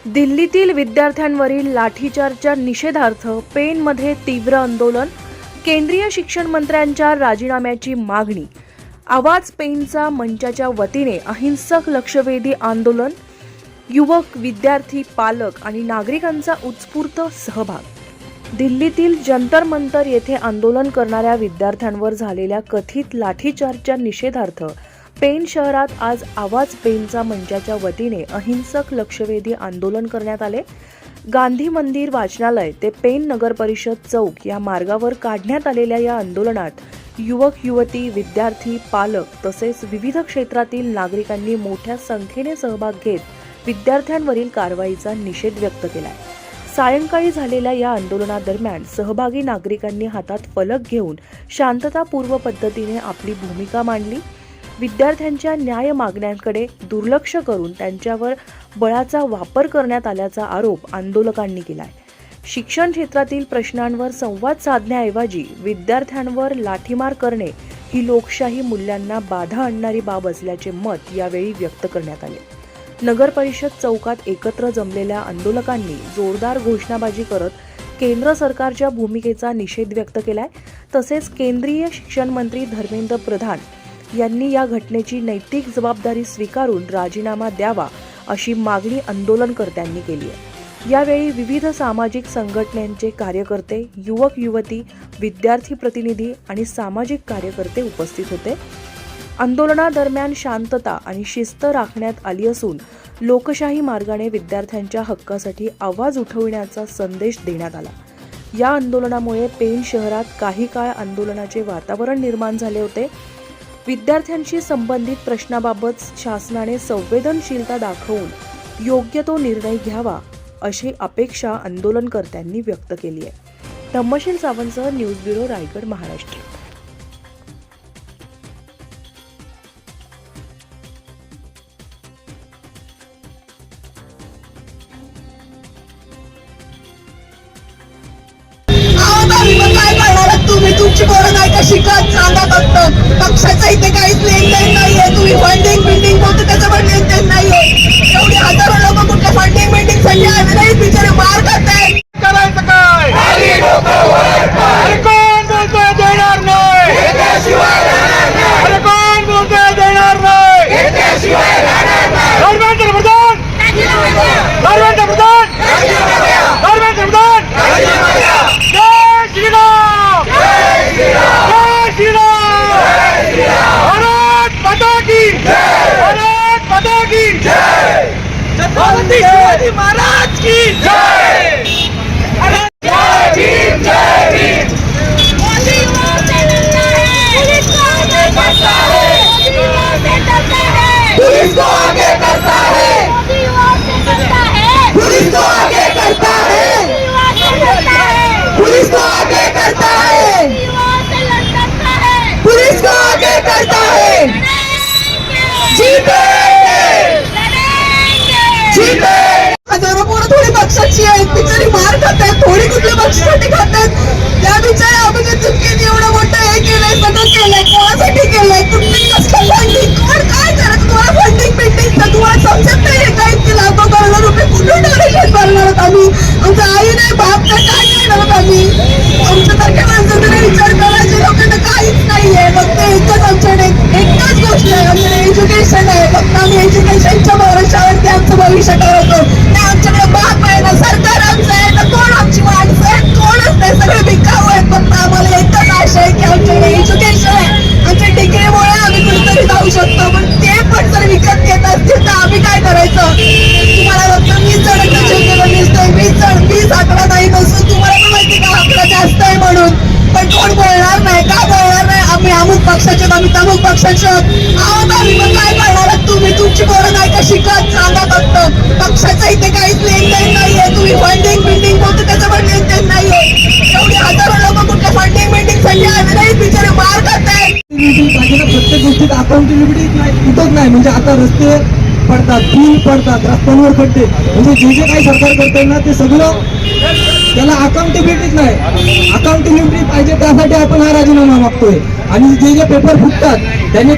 दिल्लीतील विद्यार्थ्यांवरील लाठीचार्जच्या निषेधार्थ पेणमध्ये तीव्र आंदोलन, केंद्रीय शिक्षण मंत्र्यांच्या राजीनाम्याची मागणी, आवाज पेणचा मंचाच्या वतीने अहिंसक लक्षवेधी आंदोलन, युवक, विद्यार्थी, पालक आणि नागरिकांचा उत्स्फूर्त सहभाग। दिल्लीतील जंतर मंतर येथे आंदोलन करणाऱ्या विद्यार्थ्यांवर झालेल्या कथित लाठीचार्जच्या निषेधार्थ पेण शहरात आज आवाज पेणचा मंचाच्या वतीने अहिंसक लक्षवेधी आंदोलन करण्यात आले। गांधी मंदिर वाचनालय ते पेण नगर परिषद चौक या मार्गावर काढण्यात आलेल्या या आंदोलनात युवक, युवती, विद्यार्थी, पालक तसेच विविध क्षेत्रातील नागरिकांनी मोठ्या संख्येने सहभाग घेत विद्यार्थ्यांवरील कारवाईचा निषेध व्यक्त केला। सायंकाळी झालेल्या या आंदोलनादरम्यान सहभागी नागरिकांनी हातात फलक घेऊन शांततापूर्व पद्धतीने आपली भूमिका मांडली। विद्यार्थ्यांच्या न्याय मागण्यांकडे दुर्लक्ष करून त्यांच्यावर बळाचा वापर करण्यात आल्याचा आरोप आंदोलकांनी केलाय। शिक्षण क्षेत्रातील प्रश्नांवर संवाद साधण्याऐवजी विद्यार्थ्यांवर लाठीमार करणे ही लोकशाही मूल्यांना बाधा आणणारी बाब असल्याचे मत यावेळी व्यक्त करण्यात आले। नगर परिषद चौकात एकत्र जमलेल्या आंदोलकांनी जोरदार घोषणाबाजी करत केंद्र सरकारच्या भूमिकेचा निषेध व्यक्त केलाय। तसेच केंद्रीय शिक्षण मंत्री धर्मेंद्र प्रधान यांनी या घटनेची नैतिक जबाबदारी स्वीकारून राजीनामा द्यावा अशी मागणी आंदोलनकर्त्यांनी केली आहे। यावेळी विविध सामाजिक संघटनांचे कार्यकर्ते, युवक, युवती, विद्यार्थी प्रतिनिधी आणि सामाजिक कार्यकर्ते उपस्थित होते। आंदोलनादरम्यान शांतता आणि शिस्त राखण्यात आली असून लोकशाही मार्गाने विद्यार्थ्यांच्या हक्कासाठी आवाज उठविण्याचा संदेश देण्यात आला। या आंदोलनामुळे पेण शहरात काही काळ आंदोलनाचे वातावरण निर्माण झाले होते। विद्यार्थ्यांशी संबंधित प्रश्नाबाबत शासनाने संवेदनशीलता दाखवून योग्य तो निर्णय घ्यावा अशी अपेक्षा आंदोलनकर्त्यांनी व्यक्त केली आहे। धम्मशील सावंतसह न्यूज ब्युरो, रायगड, महाराष्ट्र। तुम्ही तुमची पोरं नाही का शिकत सांगा फक्त। पक्षाचा इथे काहीच लेनदेन नाहीये। तुम्ही फंडिंग बिल्डिंग बोलतो त्याचं पण लेनदेन नाहीये। एवढी हजारो लोक कुठल्या फंडिंग बिल्डिंग साठी आले नाही, बिचारे मार खातायत। करायचं काय? अरे कोण बोलतोय देणार नाही? अरे कोण बोलतोय देणार नाही? धर्मेंद्र प्रधान, धर्मेंद्र प्रधान, धर्मेंद्र प्रधान, जय श्रीराम, जय श्रीराम, भारत माता की जय, भारत माता की जय, छत्रपती शिवाजी महाराज की जय, जय भीम, जय भीम। मोदी युवाओं से डरता है, पुलिस को आगे करता है। मोदी युवाओं से डरता है, पुलिस को आगे करता है। मोदी युवाओं से डरता है, पुलिस को आगे करता है। मोदी युवाओं से डरता है, पुलिस को आगे करता है। मोदी युवाओं से डरता है, पुलिस को आगे करता है। जीतेंगे, जीतेंगे। हजारो पोरं थोडी पक्षाची आहेत, बिचारी मार खातात, थोडी कुठल्या पक्षासाठी खातात। त्या बिचारी अभिजित चुटकेने एवढं मोठं हे केलंय, सगळं केलंय, कोणासाठी केलंय, कुठली कसं फंडिंग, कोण काय करायचं? तुम्हाला फंडिंग बिल्डिंग तर तुम्हाला समजत नाहीये काही की लाखो करोडो रुपये कुठून डोनेशन भरणार आहोत आम्ही? आमचं आई नाही, बाप नाही, काय करणार आहोत आम्ही? आमच्यासारख्या माणसांकडे विचार करायचे लोकांना काहीच नाहीये। फक्त एकच आमच्याकडे एकच गोष्ट आहे, आमच्याकडे एज्युकेशन आहे। फक्त आम्ही एज्युकेशनच्या भरोशावरती आमचं भविष्य ठरवतो। आमच्याकडे बाप आहे ना, सरकार आमचं आहे ना, कोण आमची माणसं आहेत? कोणच नाही, सगळे भिकाऊ आहेत। फक्त आम्हाला एकच आशा आहे की आमच्याकडे एज्युकेशन आहे, आमच्या डिग्रीमुळे आम्ही कुठेतरी जाऊ शकतो। पण ते पण जर विकत घेत असतील तर आम्ही काय करायचं? तुम्हाला फक्त 20 जणांचं शेवटला दिसतंय, 20 आकडा नाही नसून तुम्हाला पण माहिती का आकडा जास्त आहे म्हणून, पण कोण बोलणार नाही का? बोलणार नाही आम्ही अमुक पक्षाचे, आम्ही तमुक पक्षाचे आहोत। आम्ही मग काय करणार? तुम्ही तुमची पोरं नाही का शिकत सांगा फक्त। पक्षाचा इथे काहीच लेनदेन नाहीये। तुम्ही फंडिंग बिल्डिंग बोलतो त्याचं पण लेनदेन नाहीये। एवढी हजारो लोक कुठल्या फंडिंग बिल्डिंग साठी आले नाही, बिचारे मार खातायत। प्रत्येक गोष्टीत अकाउंटेबिलिटी कुठंच नाही। म्हणजे आता रस्ते पडतात, बिल पडतात, रस्त्यांवर खड्डे, म्हणजे जे काही सरकार करतंय ना ते सगळं त्याला अकाउंटेबिलिटीच नाही। अकाउंटेबिलिटी पाहिजे, त्यासाठी आपण हा राजीनामा मागतोय। आणि जे पेपर फुटतात त्याने